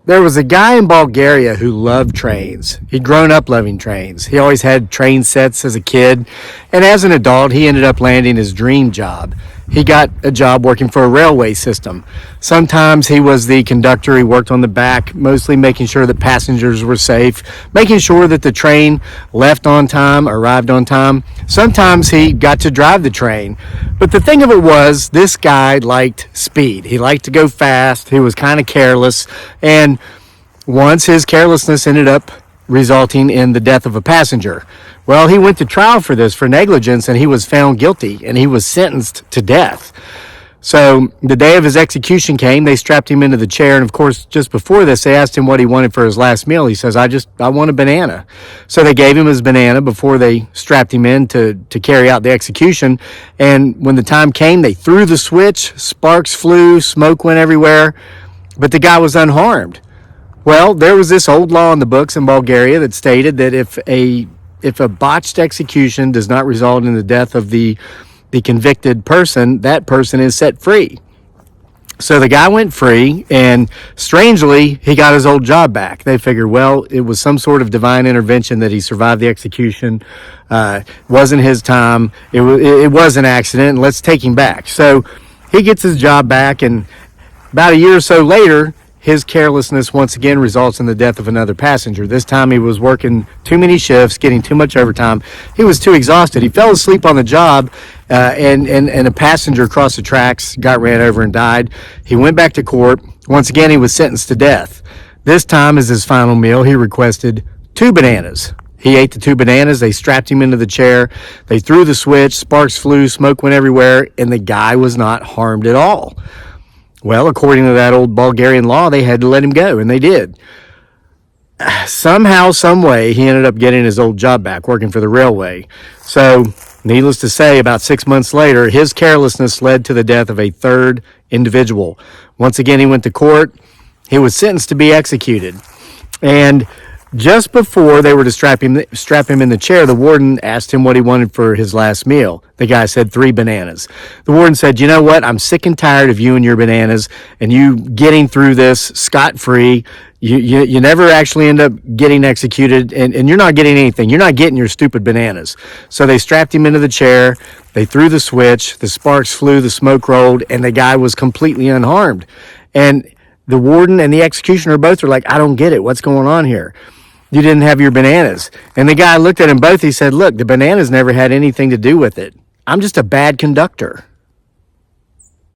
There was a guy in Bulgaria who loved trains. He'd grown up loving trains. He always had train sets as a kid, and as an adult, he ended up landing his dream job. He got a job working for a railway system. Sometimes he was the conductor. He worked on the back, mostly making sure that passengers were safe, making sure that the train left on time, arrived on time. Sometimes he got to drive the train. But the thing of it was, this guy liked speed. He liked to go fast. He was kind of careless. And once his carelessness ended up resulting in the death of a passenger. Well, he went to trial for this, for negligence, and he was found guilty, and he was sentenced to death. So the day of his execution came, they strapped him into the chair, and of course, just before this, they asked him what he wanted for his last meal. He says, I want a banana. So they gave him his banana before they strapped him in to carry out the execution, and when the time came, they threw the switch, sparks flew, smoke went everywhere, but the guy was unharmed. Well, there was this old law in the books in Bulgaria that stated that if a botched execution does not result in the death of the convicted person, that person is set free. So the guy went free, and strangely, he got his old job back. They figured, well, it was some sort of divine intervention that he survived the execution. Wasn't his time. It was an accident, and let's take him back. So he gets his job back, and about a year or so later, his carelessness once again results in the death of another passenger. This time he was working too many shifts, getting too much overtime. He was too exhausted. He fell asleep on the job, and a passenger across the tracks got ran over and died. He went back to court. Once again, he was sentenced to death. This time, as his final meal, he requested 2 bananas. He ate the 2 bananas. They strapped him into the chair. They threw the switch. Sparks flew. Smoke went everywhere. And the guy was not harmed at all. Well, according to that old Bulgarian law, they had to let him go, and they did. Somehow, some way, he ended up getting his old job back, working for the railway. So, needless to say, about 6 months later, his carelessness led to the death of a third individual. Once again, he went to court. He was sentenced to be executed. And just before they were to strap him in the chair, the warden asked him what he wanted for his last meal. The guy said 3 bananas. The warden said, you know what? I'm sick and tired of you and your bananas and you getting through this scot-free. You never actually end up getting executed, and you're not getting anything. You're not getting your stupid bananas. So they strapped him into the chair. They threw the switch. The sparks flew. The smoke rolled, and the guy was completely unharmed. And the warden and the executioner both were like, I don't get it. What's going on here? You didn't have your bananas. And the guy looked at them both. He said, look, the bananas never had anything to do with it. I'm just a bad conductor.